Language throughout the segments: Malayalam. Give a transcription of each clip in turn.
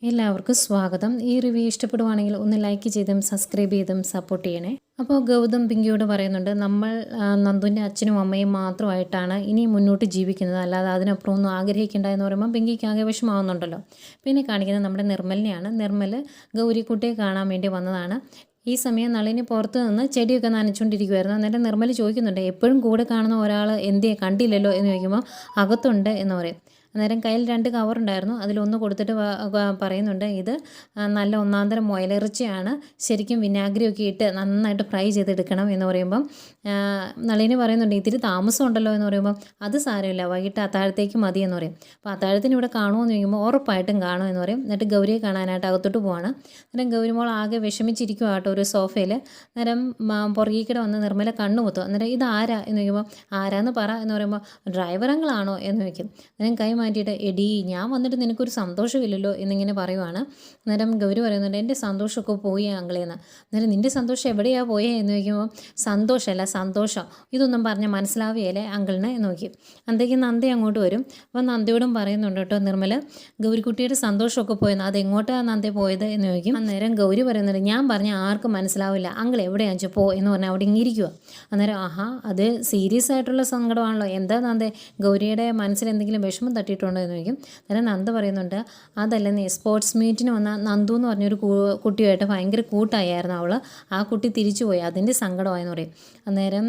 എല്ലാവർക്കും സ്വാഗതം. ഈ റിവ്യൂ ഇഷ്ടപ്പെടുവാണെങ്കിൽ ഒന്ന് ലൈക്ക് ചെയ്തും സബ്സ്ക്രൈബ് ചെയ്തും സപ്പോർട്ട് ചെയ്യണേ. അപ്പോൾ ഗൗതം പിങ്കിയോട് പറയുന്നുണ്ട്, നമ്മൾ നന്ദുവിൻ്റെ അച്ഛനും അമ്മയും മാത്രമായിട്ടാണ് ഇനി മുന്നോട്ട് ജീവിക്കുന്നത്, അല്ലാതെ അതിനപ്പുറം ഒന്നും ആഗ്രഹിക്കേണ്ട എന്ന് പറയുമ്പോൾ പിങ്കിക്ക് ആകെ വിഷമാവുന്നുണ്ടല്ലോ. പിന്നെ കാണിക്കുന്നത് നമ്മുടെ നിർമ്മലിനെയാണ്. നിർമ്മൽ ഗൗരിക്കുട്ടിയെ കാണാൻ വേണ്ടി വന്നതാണ്. ഈ സമയം നളിനി പുറത്ത് നിന്ന് ചെടിയൊക്കെ നനച്ചുകൊണ്ടിരിക്കുമായിരുന്നു. അന്നേരം നിർമ്മൽ ചോദിക്കുന്നുണ്ട്, എപ്പോഴും കൂടെ കാണുന്ന ഒരാൾ എന്തേ കണ്ടില്ലല്ലോ എന്ന് ചോദിക്കുമ്പോൾ അകത്തുണ്ട് എന്ന് പറയും. അന്നേരം കയ്യിൽ 2 കവറുണ്ടായിരുന്നു, അതിലൊന്ന് കൊടുത്തിട്ട് പറയുന്നുണ്ട്, ഇത് നല്ല ഒന്നാന്തരം മുയലിറച്ചിയാണ്, ശരിക്കും വിനാഗിരിയൊക്കെ ഇട്ട് നന്നായിട്ട് ഫ്രൈ ചെയ്തെടുക്കണം എന്ന് പറയുമ്പം നളിനി പറയുന്നുണ്ട്, ഇത്തിരി താമസം ഉണ്ടല്ലോ എന്ന് പറയുമ്പം അത് സാരമില്ല, വൈകിട്ട് അത്താഴത്തേക്ക് മതി എന്ന് പറയും. അപ്പോൾ അത്താഴത്തിന് ഇവിടെ കാണുമോ എന്ന് ചോദിക്കുമ്പോൾ ഉറപ്പായിട്ടും കാണും എന്ന് പറയും. എന്നിട്ട് ഗൗരിയെ കാണാനായിട്ട് അകത്തോട്ട് പോവാണ്. അന്നേരം ഗൗരിമോൾ ആകെ വിഷമിച്ചിരിക്കുക കേട്ടോ ഒരു സോഫയിൽ. അന്നേരം പുറകേക്കിടെ വന്ന് നിർമ്മല കണ്ണുമുത്തും. അന്നേരം ഇത് ആരാ എന്ന് ചോദിക്കുമ്പോൾ ആരാന്ന് പറ എന്ന് പറയുമ്പോൾ ഡ്രൈവറങ്ങളാണോ എന്ന് ചോദിക്കും. അന്നേരം കൈ മാറ്റിയിട്ട്, എടി ഞാൻ വന്നിട്ട് നിനക്കൊരു സന്തോഷമില്ലല്ലോ എന്നിങ്ങനെ പറയുവാണ്. അന്നേരം ഗൗരി പറയുന്നുണ്ട്, എൻ്റെ സന്തോഷമൊക്കെ പോയി അങ്കിളേന്ന്. അന്നേരം നിൻ്റെ സന്തോഷം എവിടെയാണ് പോയേ എന്ന് ചോദിക്കുമ്പോൾ സന്തോഷമല്ല സന്തോഷം, ഇതൊന്നും പറഞ്ഞാൽ മനസ്സിലാവുകയല്ലേ അങ്കിളിനെ എന്ന് നോക്കി. അന്തേക്ക് നന്ദി അങ്ങോട്ട് വരും. അപ്പോൾ നന്ദിയോടും പറയുന്നുണ്ട് കേട്ടോ നിർമ്മൽ, ഗൗരിക്കുട്ടിയുടെ സന്തോഷമൊക്കെ പോയെന്ന്, അതെങ്ങോട്ടാണ് നന്ദി പോയത് എന്ന് ചോദിക്കും. അന്നേരം ഗൗരി പറയുന്നുണ്ട്, ഞാൻ പറഞ്ഞാൽ ആർക്കും മനസ്സിലാവില്ല, അങ്കിൾ എവിടെയാണെന്ന് വെച്ചാൽ പോ എന്ന് പറഞ്ഞാൽ അവിടെ ഇങ്ങിരിക്കുക. അന്നേരം ആഹാ, അത് സീരിയസ് ആയിട്ടുള്ള സങ്കടമാണല്ലോ, എന്താ നന്ദേ, ഗൗരിയുടെ മനസ്സിൽ എന്തെങ്കിലും വിഷമം തട്ടിയിട്ടുണ്ടോ എന്ന് ചോദിക്കും. അന്നേരം നന്ദ പറയുന്നുണ്ട്, അതല്ലെന്നേ, സ്പോർട്സ് മീറ്റിന് വന്ന നന്ദു എന്ന് പറഞ്ഞൊരു കുട്ടിയായിട്ട് ഭയങ്കര കൂട്ടായിരുന്നു അവൾ, ആ കുട്ടി തിരിച്ചു പോയി, അതിൻ്റെ സങ്കടമായെന്ന് പറയും. അന്നേരം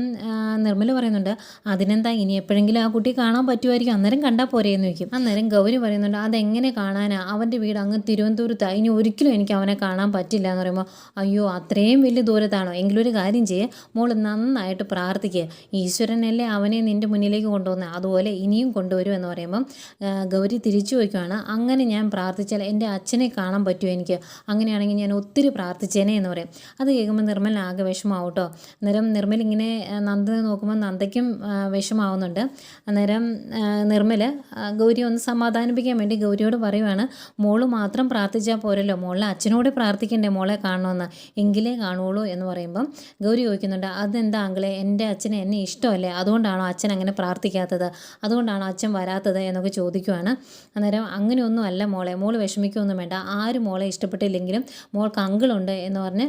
നിർമ്മല പറയുന്നുണ്ട്, അതിനെന്താ, ഇനി എപ്പോഴെങ്കിലും ആ കുട്ടി കാണാൻ പറ്റുമായിരിക്കും, അന്നേരം കണ്ടാൽ പോരെ എന്ന് ചോദിക്കും. അന്നേരം ഗൗരി പറയുന്നുണ്ട്, അതെങ്ങനെ കാണാനാ, അവൻ്റെ വീട് അങ്ങ് തിരുവനന്തപുരത്താണ്, ഇനി ഒരിക്കലും എനിക്ക് അവനെ കാണാൻ പറ്റില്ല എന്ന് പറയുമ്പോൾ, അയ്യോ അത്രയും വലിയ ദൂരത്താണോ, എങ്കിലും ഒരു കാര്യം ചെയ്യേ, മോൾ നന്നായിട്ട് പ്രാർത്ഥിക്കുക, ഈശ്വരനല്ലേ അവനെ നിൻ്റെ മുന്നിലേക്ക് കൊണ്ടുവന്നത്, അതുപോലെ ഇനിയും കൊണ്ടുവരും എന്ന് പറയുമ്പം ഗൗരി തിരിച്ചു വയ്ക്കുവാണ്. അങ്ങനെ ഞാൻ പ്രാർത്ഥിച്ചാൽ എൻ്റെ അച്ഛനെ കാണാൻ പറ്റുമോ എനിക്ക്, അങ്ങനെയാണെങ്കിൽ ഞാൻ ഒത്തിരി പ്രാർത്ഥിച്ചേനെ എന്ന് പറയും. അത് കേൾക്കുമ്പോൾ നിർമ്മൽ ആകെ വിഷമാവും കേട്ടോ. അന്നേരം നിർമ്മൽ ഇങ്ങനെ നന്ദനെ നോക്കുമ്പോൾ നന്ദയ്ക്കും വിഷമാവുന്നുണ്ട്. അന്നേരം നിർമ്മൽ ഗൗരി ഒന്ന് സമാധാനിപ്പിക്കാൻ വേണ്ടി ഗൗരിയോട് പറയുവാണ്, മോള് മാത്രം പ്രാർത്ഥിച്ചാൽ പോരല്ലോ, മോളെ അച്ഛനോട് പ്രാർത്ഥിക്കണ്ടേ മോളെ കാണണമെന്ന്, എങ്കിലേ കാണുള്ളൂ എന്ന് പറയുമ്പം ഗൗരി ചോദിക്കുന്നുണ്ട്, അതെന്താ അങ്കിളെ, എൻ്റെ അച്ഛനെ എന്നെ ഇഷ്ടമല്ലേ, അതുകൊണ്ടാണോ അച്ഛൻ അങ്ങനെ പ്രാർത്ഥിക്കാത്തത്, അതുകൊണ്ടാണോ അച്ഛൻ വരാത്തത് എന്നൊക്കെ ചോദിക്കുവാണ്. അന്നേരം അങ്ങനെയൊന്നും അല്ല മോളെ, മോൾ വിഷമിക്കുകയൊന്നും വേണ്ട, ആരും മോളെ ഇഷ്ടപ്പെട്ടില്ലെങ്കിലും മോൾക്ക് അങ്കിളുണ്ട് എന്ന് പറഞ്ഞ്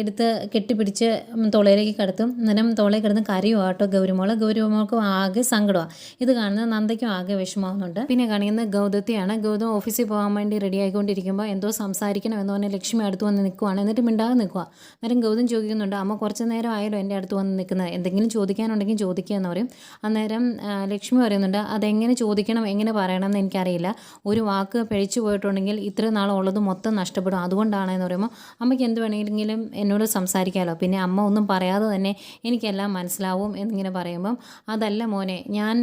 എടുത്ത് കെട്ടിപ്പിടിച്ച് തൊളയിലേക്ക് കിടത്തും. അന്നേരം തൊളയിൽ കിടന്ന് കരയുക കേട്ടോ ഗൗരിമോൾക്ക് ആകെ സങ്കടമാണ്. ഇത് കാണുന്നത് നന്ദയ്ക്കും ആകെ വിഷമാവുന്നുണ്ട്. പിന്നെ കാണിക്കുന്നത് ഗൗതത്തെയാണ്. ഗൗതം ഓഫീസിൽ പോകാൻ വേണ്ടി റെഡി ആയിക്കൊണ്ടിരിക്കുമ്പോൾ എന്തോ സംസാരിക്കണം എന്ന് പറഞ്ഞാൽ ലക്ഷ്മി അടുത്ത് വന്ന് നിൽക്കുവാണ്. എന്നിട്ട് മിണ്ടാതെ നിൽക്കുക. അന്നേരം ഗൗതം ചോദിക്കുന്നുണ്ട്, അമ്മ കുറച്ച് നേരം ആയാലും എൻ്റെ അടുത്ത് വന്ന് നിൽക്കുന്നത്, എന്തെങ്കിലും ചോദിക്കാനുണ്ടെങ്കിൽ ചോദിക്കുക എന്ന് പറയും. അന്നേരം ലക്ഷ്മി പറയുന്നുണ്ട്, അതെങ്ങനെ ചോദിക്കണം എങ്ങനെ പറയണം എന്ന് എനിക്കറിയില്ല, ഒരു വാക്ക് പിഴച്ചു പോയിട്ടുണ്ടെങ്കിൽ ഇത്ര നാളുള്ളത് മൊത്തം നഷ്ടപ്പെടും, അതുകൊണ്ടാണെന്ന് പറയുമ്പോൾ അമ്മയ്ക്ക് എന്ത് വേണമെങ്കിലും എന്നോട് സംസാരിക്കാമല്ലോ, പിന്നെ അമ്മ ഒന്നും പറയാതെ തന്നെ എനിക്കെല്ലാം മനസ്സിലാവും എന്നിങ്ങനെ പറയുമ്പം, അതല്ല മോനെ, ഞാൻ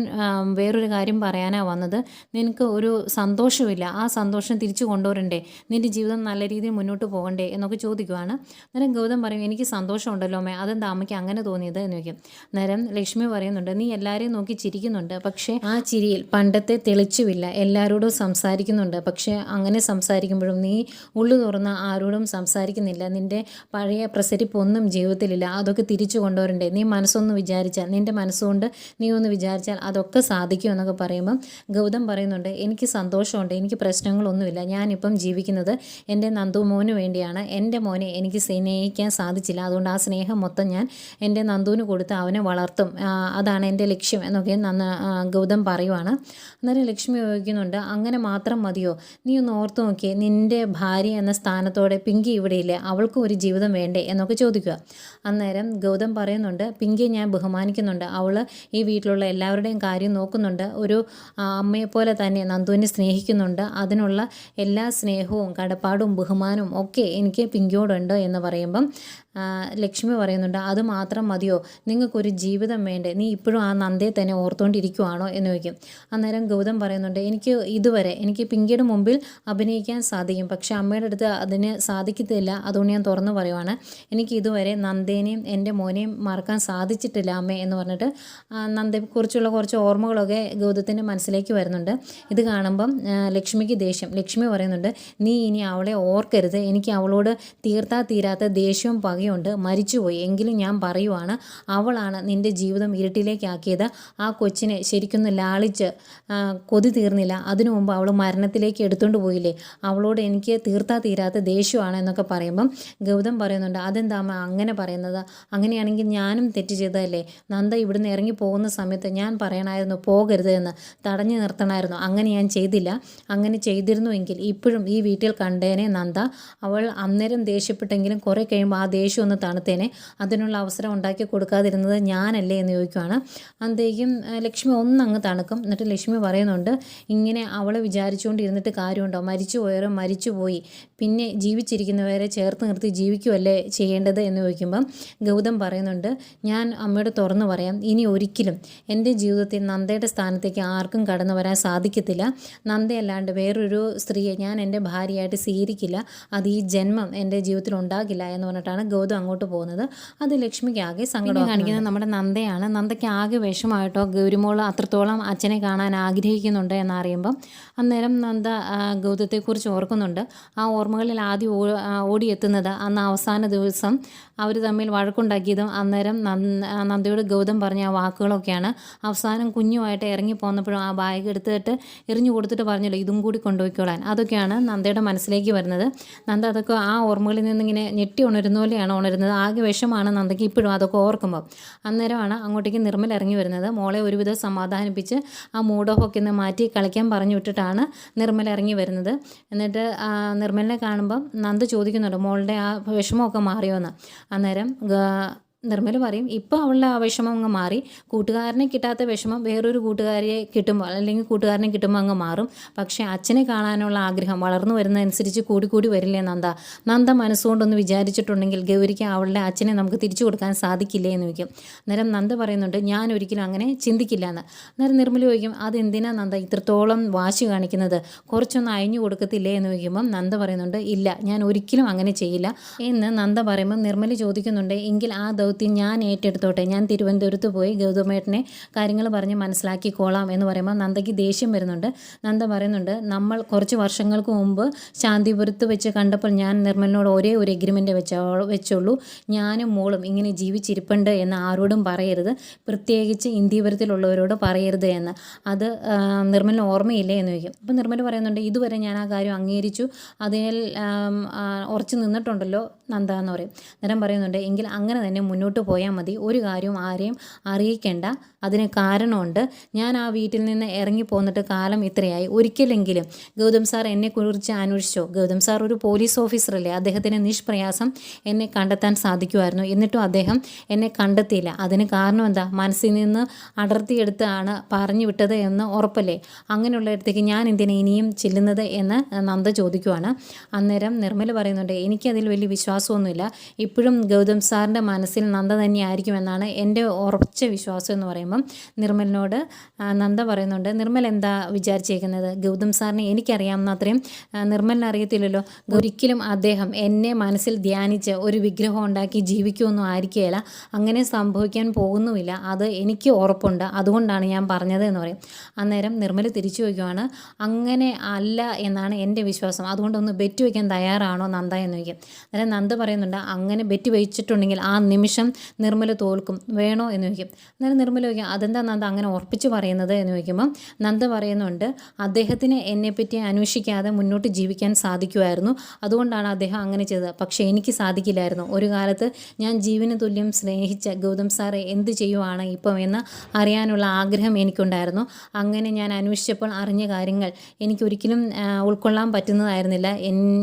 വേറൊരു കാര്യം പറയാനാണ് വന്നത്, നിനക്ക് ഒരു സന്തോഷമില്ല, ആ സന്തോഷം തിരിച്ചു കൊണ്ടുവരണ്ടേ, നിൻ്റെ ജീവിതം നല്ല രീതിയിൽ മുന്നോട്ട് പോകണ്ടേ എന്നൊക്കെ ചോദിക്കുവാണ്. അന്നേരം ഗൗതം പറയും, എനിക്ക് സന്തോഷമുണ്ടല്ലോ അമ്മേ, അതെന്താ അമ്മയ്ക്ക് അങ്ങനെ തോന്നിയത് എന്ന് ചോദിക്കും. അന്നേരം ലക്ഷ്മി പറയുന്നുണ്ട്, നീ എല്ലാവരെയും നോക്കി ചിരിക്കുന്നുണ്ട്, പക്ഷേ ആ ചിരിയിൽ പണ്ടത്തെ തെളിച്ചുമില്ല, എല്ലാവരോടും സംസാരിക്കുന്നുണ്ട്, പക്ഷേ അങ്ങനെ സംസാരിക്കുമ്പോഴും നീ ഉള്ളു തുറന്ന് ആരോടും സംസാരിക്കുന്നില്ല, നിൻ്റെ പഴയ പ്രസരിപ്പൊന്നും ജീവിതത്തിലില്ല, അതൊക്കെ തിരിച്ചു കൊണ്ടുവരണ്ടേ, നീ മനസ്സൊന്ന് വിചാരിച്ചാൽ, നിൻ്റെ മനസ്സുകൊണ്ട് നീ ഒന്ന് വിചാരിച്ചാൽ അതൊക്കെ സാധിക്കും എന്നൊക്കെ പറയുമ്പം ഗൗതം പറയുന്നുണ്ട്, എനിക്ക് സന്തോഷമുണ്ട്, എനിക്ക് പ്രശ്നങ്ങളൊന്നുമില്ല, ഞാനിപ്പം ജീവിക്കുന്നത് എൻ്റെ നന്ദു മോന് വേണ്ടിയാണ്, എൻ്റെ മോനെ എനിക്ക് സ്നേഹിക്കാൻ സാധിച്ചില്ല, അതുകൊണ്ട് ആ സ്നേഹം മൊത്തം ഞാൻ എൻ്റെ നന്ദുവിന് കൊടുത്ത് അവനെ വളർത്തും, അതാണ് എൻ്റെ ലക്ഷ്യം എന്നൊക്കെ ഗൗതം പറയുവാണ്. അന്നേരം ലക്ഷ്മി ചോദിക്കുന്നുണ്ട്, അങ്ങനെ മാത്രം മതിയോ, നീ ഒന്ന് ഓർത്ത് നോക്കിയേ, നിൻ്റെ ഭാര്യ എന്ന സ്ഥാനത്തോടെ പിങ്കി ഇവിടെയില്ലേ, അവൾക്കും ഒരു ജീവിതം വേണ്ടേ എന്നൊക്കെ ചോദിക്കുക. അന്നേരം ഗൗതം പറയുന്നുണ്ട്, പിങ്കിയെ ഞാൻ ബഹുമാനിക്കുന്നുണ്ട്, അവൾ ഈ വീട്ടിലുള്ള എല്ലാവരുടെയും കാര്യം നോക്കുന്നുണ്ട്, ഒരു അമ്മയെപ്പോലെ തന്നെ നന്ദുവിനെ സ്നേഹിക്കുന്നുണ്ട്, അതിനുള്ള എല്ലാ സ്നേഹവും കടപ്പാടും ബഹുമാനവും ഒക്കെ എനിക്ക് പിങ്കിയോടുണ്ട് എന്ന് പറയുമ്പം ലക്ഷ്മി പറയുന്നുണ്ട്, അത് മാത്രം മതിയോ, നിങ്ങൾക്കൊരു ജീവിതം വേണ്ടേ, നീ ഇപ്പോഴും ആ നന്ദയെ തന്നെ ഓർത്തുകൊണ്ടിരിക്കുവാണോ എന്ന് ചോദിക്കും. അന്നേരം ഗൗതം പറയുന്നുണ്ട്, എനിക്ക് പിങ്കിയുടെ മുമ്പിൽ അഭിനയിക്കാൻ സാധിക്കും, പക്ഷേ അമ്മയുടെ അടുത്ത് അതിന് സാധിക്കത്തില്ല, അതുകൊണ്ട് ഞാൻ തുറന്നു പറയുവാണ്, എനിക്ക് ഇതുവരെ നന്ദേനെയും എൻ്റെ മോനെയും മറക്കാൻ സാധിച്ചിട്ടില്ല അമ്മേ എന്ന് പറഞ്ഞിട്ട് നന്ദയെക്കുറിച്ചുള്ള കുറച്ച് ഓർമ്മകളൊക്കെ ഗൗതത്തിൻ്റെ മനസ്സിലേക്ക് വരുന്നുണ്ട്. ഇത് കാണുമ്പം ലക്ഷ്മിക്ക് ദേഷ്യം. ലക്ഷ്മി പറയുന്നുണ്ട്, നീ ഇനി അവളെ ഓർക്കരുത്, എനിക്ക് അവളോട് തീർത്താ തീരാത്ത ദേഷ്യവും പകയും വകയുണ്ട്, മരിച്ചുപോയി. എങ്കിലും ഞാൻ പറയുവാണ്, അവളാണ് നിൻ്റെ ജീവിതം ഇരുട്ടിലേക്കാക്കിയത്. ആ കൊച്ചിനെ ശരിക്കൊന്ന് ലാളിച്ച് കൊതി തീർന്നില്ല, അതിനു മുമ്പ് അവൾ മരണത്തിലേക്ക് എടുത്തുകൊണ്ട് പോയില്ലേ. അവളോട് എനിക്ക് തീർത്താ തീരാത്ത ദേഷ്യമാണ് എന്നൊക്കെ പറയുമ്പം ഗൗതം പറയുന്നുണ്ട്, അതെന്താ അമ്മ അങ്ങനെ പറയുന്നത്? അങ്ങനെയാണെങ്കിൽ ഞാനും തെറ്റ് ചെയ്തതല്ലേ? നന്ദ ഇവിടുന്ന് ഇറങ്ങി പോകുന്ന സമയത്ത് ഞാൻ പറയണമായിരുന്നു പോകരുത് എന്ന്, തടഞ്ഞു നിർത്തണമായിരുന്നു. അങ്ങനെ ഞാൻ ചെയ്തില്ല. അങ്ങനെ ചെയ്തിരുന്നുവെങ്കിൽ ഇപ്പോഴും ഈ വീട്ടിൽ കണ്ടേനെ നന്ദ. അവൾ അന്നേരം ദേഷ്യപ്പെട്ടെങ്കിലും കുറേ കഴിയുമ്പോൾ ആ ദേഷ്യം ഒന്ന് തണുത്തേനെ. അതിനുള്ള അവസരം ഉണ്ടാക്കി കൊടുക്കാതിരുന്നത് ഞാനല്ലേ എന്ന് ചോദിക്കുവാണ്. അന്തേക്കും ലക്ഷ്മി ഒന്നങ്ങ് തണുക്കും. എന്നിട്ട് ലക്ഷ്മി പറയുന്നുണ്ട്, ഇങ്ങനെ അവളെ വിചാരിച്ചുകൊണ്ടിരുന്നിട്ട് കാര്യമുണ്ടോ? മരിച്ചു പോയവരോ മരിച്ചുപോയി, പിന്നെ ജീവിച്ചിരിക്കുന്നവരെ ചേർത്ത് നിർത്തി ജീവിക്കുമല്ലേ ചെയ്യേണ്ടത് എന്ന് ചോദിക്കുമ്പം ഗൗതം പറയുന്നുണ്ട്, ഞാൻ അമ്മയോട് തുറന്നു പറയാം, ഇനി ഒരിക്കലും എൻ്റെ ജീവിതത്തിൽ നന്ദയുടെ സ്ഥാനത്തേക്ക് ആർക്കും കടന്നു വരാൻ സാധിക്കത്തില്ല. നന്ദയല്ലാണ്ട് വേറൊരു സ്ത്രീയെ ഞാൻ എൻ്റെ ഭാര്യയായിട്ട് സ്വീകരിക്കില്ല. അത് ഈ ജന്മം എൻ്റെ ജീവിതത്തിൽ ഉണ്ടാകില്ല എന്ന് പറഞ്ഞിട്ടാണ് ഗൗതം അങ്ങോട്ട് പോകുന്നത്. അത് ലക്ഷ്മിക്ക് ആകെ സങ്കടം കാണിക്കുന്നത് നമ്മുടെ നന്ദയാണ്. നന്ദയ്ക്ക് ആകെ വിഷമമായിട്ടോ, ഗൗരിമോള് അത്രത്തോളം അച്ഛനെ കാണാൻ ആഗ്രഹിക്കുന്നുണ്ട് എന്നറിയുമ്പം അന്നേരം നന്ദ ഗൗതത്തെക്കുറിച്ച് ഓർക്കുന്നുണ്ട്. ആ ഓർമ്മകളിൽ ആദ്യം ഓടിയെത്തുന്നത് അന്ന് അവസാന ദിവസം അവർ തമ്മിൽ വഴക്കുണ്ടാക്കിയതും അന്നേരം നന്ദയോട് ഗൗതം പറഞ്ഞ ആ വാക്കുകളൊക്കെയാണ്. അവസാനം കുഞ്ഞുമായിട്ട് ഇറങ്ങി പോന്നപ്പോഴും ആ ബാഗ് എടുത്തിട്ട് എറിഞ്ഞു കൊടുത്തിട്ട് പറഞ്ഞല്ലോ ഇതും കൂടി കൊണ്ടുപോയിക്കോളാൻ. അതൊക്കെയാണ് നന്ദയുടെ മനസ്സിലേക്ക് വരുന്നത്. നന്ദ അതൊക്കെ ആ ഓർമ്മകളിൽ നിന്നിങ്ങനെ ഞെട്ടി ഉണരുന്ന പോലെയാണ് ഉണരുന്നത്. ആകെ വിഷമാണ് നന്ദയ്ക്ക് ഇപ്പോഴും അതൊക്കെ ഓർക്കുമ്പോൾ. അന്നേരമാണ് അങ്ങോട്ടേക്ക് നിർമ്മൽ ഇറങ്ങി വരുന്നത്. മോളെ ഒരുവിധം സമാധാനിപ്പിച്ച് ആ മൂഡ് ഓഫ് ഒക്കെ ഒന്ന് മാറ്റി കളിക്കാൻ പറഞ്ഞു വിട്ടിട്ടാണ് നിർമ്മൽ ഇറങ്ങി വരുന്നത്. എന്നിട്ട് നിർമ്മലിനെ കാണുമ്പം നന്ദ ചോദിക്കുന്നുണ്ട്, മോളുടെ ആ വിഷമമൊക്കെ മാറിയോ എന്ന്. അന്നേരം നിർമ്മൽ പറയും, ഇപ്പോൾ അവളുടെ ആ വിഷമം അങ്ങ് മാറി. കൂട്ടുകാരനെ കിട്ടാത്ത വിഷമം വേറൊരു കൂട്ടുകാരിയെ കിട്ടുമ്പോൾ അല്ലെങ്കിൽ കൂട്ടുകാരനെ കിട്ടുമ്പോൾ അങ്ങ് മാറും. പക്ഷേ അച്ഛനെ കാണാനുള്ള ആഗ്രഹം വളർന്നു വരുന്നതനുസരിച്ച് കൂടി വരില്ലേ നന്ദ? നന്ദ മനസ്സുകൊണ്ടൊന്ന് വിചാരിച്ചിട്ടുണ്ടെങ്കിൽ ഗൗരിക്ക് അവളുടെ അച്ഛനെ നമുക്ക് തിരിച്ചു കൊടുക്കാൻ സാധിക്കില്ലേ എന്ന് ചോദിക്കും. അന്നേരം നന്ദ പറയുന്നുണ്ട്, ഞാൻ ഒരിക്കലും അങ്ങനെ ചിന്തിക്കില്ല എന്ന്. അന്നേരം നിർമ്മൽ ചോദിക്കും, അതെന്തിനാ നന്ദ ഇത്രത്തോളം വാശി കാണിക്കുന്നത്? കുറച്ചൊന്ന് അയഞ്ഞു കൊടുക്കത്തില്ലേ എന്ന് ചോദിക്കുമ്പം നന്ദ പറയുന്നുണ്ട്, ഇല്ല, ഞാൻ ഒരിക്കലും അങ്ങനെ ചെയ്യില്ല എന്ന് നന്ദ പറയുമ്പം നിർമ്മൽ ചോദിക്കുന്നുണ്ട്, എങ്കിൽ ആ ഞാൻ ഏറ്റെടുത്തോട്ടെ, ഞാൻ തിരുവനന്തപുരത്ത് പോയി ഗൗതമേട്ടനെ കാര്യങ്ങൾ പറഞ്ഞ് മനസ്സിലാക്കിക്കോളാം എന്ന് പറയുമ്പോൾ നന്ദയ്ക്ക് ദേഷ്യം വരുന്നുണ്ട്. നന്ദ പറയുന്നുണ്ട്, നമ്മൾ കുറച്ച് വർഷങ്ങൾക്ക് മുമ്പ് ശാന്തിപുരത്ത് വെച്ച് കണ്ടപ്പോൾ ഞാൻ നിർമ്മലിനോട് ഒരേ ഒരു എഗ്രിമെൻ്റ് വെച്ചുള്ളൂ, ഞാനും മോളും ഇങ്ങനെ ജീവിച്ചിരിപ്പുണ്ട് എന്ന് ആരോടും പറയരുത്, പ്രത്യേകിച്ച് ഇന്ത്യപുരത്തിലുള്ളവരോട് പറയരുത് എന്ന്. അത് നിർമ്മലിന് ഓർമ്മയില്ലേ എന്ന് ചോദിക്കും. അപ്പോൾ നിർമ്മൽ പറയുന്നുണ്ട്, ഇതുവരെ ഞാൻ ആ കാര്യം അംഗീകരിച്ചു, അതിൽ ഉറച്ചു നിന്നിട്ടുണ്ടല്ലോ നന്ദ എന്ന് പറയും. നേരം പറയുന്നുണ്ട്, എങ്കിൽ അങ്ങനെ തന്നെ മുന്നോട്ട് പോയാൽ മതി, ഒരു കാര്യവും ആരെയും അറിയിക്കേണ്ട, അതിന് കാരണമുണ്ട്. ഞാൻ ആ വീട്ടിൽ നിന്ന് ഇറങ്ങി പോന്നിട്ട് കാലം ഇത്രയായി, ഒരിക്കലെങ്കിലും ഗൗതം സാർ എന്നെക്കുറിച്ച് അന്വേഷിച്ചോ? ഗൗതം സാർ ഒരു പോലീസ് ഓഫീസറല്ലേ, അദ്ദേഹത്തിന് നിഷ്പ്രയാസം എന്നെ കണ്ടെത്താൻ സാധിക്കുമായിരുന്നു, എന്നിട്ടും അദ്ദേഹം എന്നെ കണ്ടെത്തിയില്ല. അതിന് കാരണം എന്താ? മനസ്സിൽ നിന്ന് അടർത്തിയെടുത്താണ് പറഞ്ഞു വിട്ടത് എന്ന് ഉറപ്പല്ലേ? അങ്ങനെയുള്ളിടത്തേക്ക് ഞാൻ എന്തിനാ ഇനിയും ചെല്ലുന്നത് എന്ന് നന്ദ ചോദിക്കുവാണ്. അന്നേരം നിർമ്മൽ പറയുന്നുണ്ട്, എനിക്കതിൽ വലിയ വിശ്വാസമൊന്നുമില്ല, ഇപ്പോഴും ഗൗതം സാറിൻ്റെ മനസ്സിൽ നന്ദ തന്നെയായിരിക്കുമെന്നാണ് എൻ്റെ ഉറച്ച വിശ്വാസം എന്ന് പറയുമ്പം നിർമ്മലിനോട് നന്ദ പറയുന്നുണ്ട്, നിർമ്മൽ എന്താ വിചാരിച്ചേക്കുന്നത്? ഗൗതം സാറിനെ എനിക്കറിയാവുന്ന അത്രയും നിർമ്മലിനെ അറിയത്തില്ലല്ലോ. ഒരിക്കലും അദ്ദേഹം എന്നെ മനസ്സിൽ ധ്യാനിച്ച് ഒരു വിഗ്രഹം ഉണ്ടാക്കി ജീവിക്കുമെന്നും ആയിരിക്കുകയില്ല, അങ്ങനെ സംഭവിക്കാൻ പോകുന്നുമില്ല, അത് എനിക്ക് ഉറപ്പുണ്ട്, അതുകൊണ്ടാണ് ഞാൻ പറഞ്ഞത് എന്ന് പറയും. അന്നേരം നിർമ്മൽ തിരിച്ചു വയ്ക്കുവാണ്, അങ്ങനെ അല്ല എന്നാണ് എൻ്റെ വിശ്വാസം, അതുകൊണ്ടൊന്ന് ബെറ്റ് വയ്ക്കാൻ തയ്യാറാണോ നന്ദ എന്ന് ചോദിക്കും. അന്നേരം നന്ദ പറയുന്നുണ്ട്, അങ്ങനെ ബെറ്റ് വെച്ചിട്ടുണ്ടെങ്കിൽ ആ നിമിഷം നിർമ്മൽ തോൽക്കും, വേണോ എന്ന് ചോദിക്കും. അന്നേരം നിർമ്മൽ ചോദിക്കും, അതെന്താ നന്ദ അങ്ങനെ ഉറപ്പിച്ച് പറയുന്നത് എന്ന് ചോദിക്കുമ്പം നന്ദ പറയുന്നുണ്ട്, അദ്ദേഹത്തിന് എന്നെപ്പറ്റി അന്വേഷിക്കാതെ മുന്നോട്ട് ജീവിക്കാൻ സാധിക്കുമായിരുന്നു, അതുകൊണ്ടാണ് അദ്ദേഹം അങ്ങനെ ചെയ്തത്. പക്ഷേ എനിക്ക് സാധിക്കില്ലായിരുന്നു. ഒരു കാലത്ത് ഞാൻ ജീവന് തുല്യം സ്നേഹിച്ച ഗൗതം സാറെ എന്ത് ചെയ്യുവാണ് ഇപ്പം എന്ന് അറിയാനുള്ള ആഗ്രഹം എനിക്കുണ്ടായിരുന്നു. അങ്ങനെ ഞാൻ അന്വേഷിച്ചപ്പോൾ അറിഞ്ഞ കാര്യങ്ങൾ എനിക്കൊരിക്കലും ഉൾക്കൊള്ളാൻ പറ്റുന്നതായിരുന്നില്ല.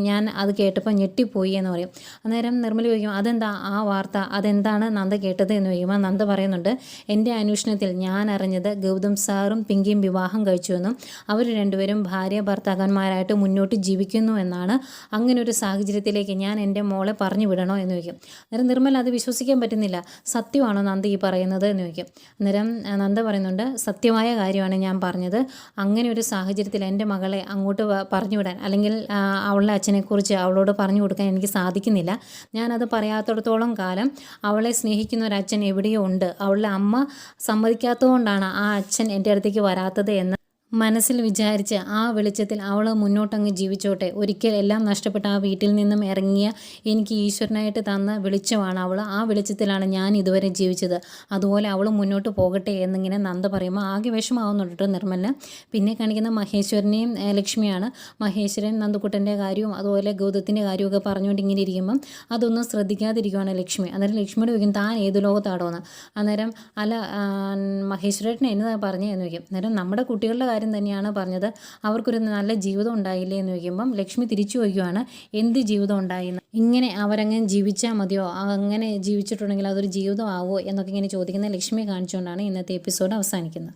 ഞാൻ അത് കേട്ടപ്പോൾ ഞെട്ടിപ്പോയി എന്ന് പറയും. അന്നേരം നിർമ്മൽ ചോദിക്കും, അതെന്താ ആ വാർത്ത, അതെന്താണ് നന്ദ കേട്ടത് എന്ന് ചോദിക്കുമ്പോൾ നന്ദ പറയുന്നുണ്ട്, എൻ്റെ അന്വേഷണത്തിൽ ഞാൻ അറിഞ്ഞത് ഗൗതം സാറും പിങ്കിയും വിവാഹം കഴിച്ചുവെന്നും അവർ രണ്ടുപേരും ഭാര്യ ഭർത്താക്കന്മാരായിട്ട് മുന്നോട്ട് ജീവിക്കുന്നു എന്നാണ്. അങ്ങനെ ഒരു സാഹചര്യത്തിലേക്ക് ഞാൻ എൻ്റെ മോളെ പറഞ്ഞു വിടണോ എന്ന് ചോദിക്കും. അന്നേരം നിർമ്മൽ അത് വിശ്വസിക്കാൻ പറ്റുന്നില്ല. സത്യമാണോ നന്ദ ഈ പറയുന്നത് എന്ന് ചോദിക്കും. അന്നേരം നന്ദ പറയുന്നുണ്ട്, സത്യമായ കാര്യമാണ് ഞാൻ പറഞ്ഞത്. അങ്ങനെ ഒരു സാഹചര്യത്തിൽ എൻ്റെ മകളെ അങ്ങോട്ട് പറഞ്ഞു വിടാൻ അല്ലെങ്കിൽ അവളുടെ അച്ഛനെക്കുറിച്ച് അവളോട് പറഞ്ഞു കൊടുക്കാൻ എനിക്ക് സാധിക്കുന്നില്ല. ഞാനത് പറയാത്തിടത്തോളം കാലം അവളെ സ്നേഹിക്കുന്ന ഒരു അച്ഛൻ എവിടെയോ ഉണ്ട്. അവളുടെ അമ്മ സമ്മതിക്കാത്തതുകൊണ്ടാണ് ആ അച്ഛൻ എൻ്റെ അടുത്തേക്ക് വരാത്തത് എന്ന് മനസ്സിൽ വിചാരിച്ച് ആ വെളിച്ചത്തിൽ അവൾ മുന്നോട്ടങ്ങ് ജീവിച്ചോട്ടെ. ഒരിക്കൽ എല്ലാം നഷ്ടപ്പെട്ട ആ വീട്ടിൽ നിന്നും ഇറങ്ങിയ എനിക്ക് ഈശ്വരനായിട്ട് തന്ന വെളിച്ചമാണ് അവൾ. ആ വെളിച്ചത്തിലാണ് ഞാൻ ഇതുവരെ ജീവിച്ചത്. അതുപോലെ അവൾ മുന്നോട്ട് പോകട്ടെ എന്നിങ്ങനെ നന്ദ പറയുമ്പോൾ ആകെ വിഷമാവുന്നുണ്ട് കേട്ടോ നിർമ്മലിന്. പിന്നെ കാണിക്കുന്ന മഹേശ്വരനെയും ലക്ഷ്മിയാണ്. മഹേശ്വരൻ നന്ദുക്കുട്ടൻ്റെ കാര്യവും അതുപോലെ ഗൗതത്തിൻ്റെ കാര്യമൊക്കെ പറഞ്ഞുകൊണ്ട് ഇങ്ങനെ ഇരിക്കുമ്പം അതൊന്നും ശ്രദ്ധിക്കാതിരിക്കുവാണ് ലക്ഷ്മി. അന്നേരം ലക്ഷ്മിയോട് ചോദിക്കും, താൻ ഏത് ലോകത്താടോന്ന്. അന്നേരം അല്ല മഹേശ്വരേട്ടൻ എന്നതാണ് പറഞ്ഞതെന്ന് ചോദിക്കും. അന്നേരം നമ്മുടെ കുട്ടികളുടെ കാര്യം തന്നെയാണ് പറഞ്ഞത്, അവർക്കൊരു നല്ല ജീവിതം ഉണ്ടായില്ലേ എന്ന് ചോദിക്കുമ്പം ലക്ഷ്മി തിരിച്ചു ചോദിക്കുവാണ്, എന്ത് ജീവിതം ഉണ്ടായിന്ന്, ഇങ്ങനെ അവരങ്ങനെ ജീവിച്ചാൽ മതിയോ, അങ്ങനെ ജീവിച്ചിട്ടുണ്ടെങ്കിൽ അതൊരു ജീവിതമാവോ എന്നൊക്കെ ഇങ്ങനെ ചോദിക്കുന്ന ലക്ഷ്മിയെ കാണിച്ചുകൊണ്ടാണ് ഇന്നത്തെ എപ്പിസോഡ് അവസാനിക്കുന്നത്.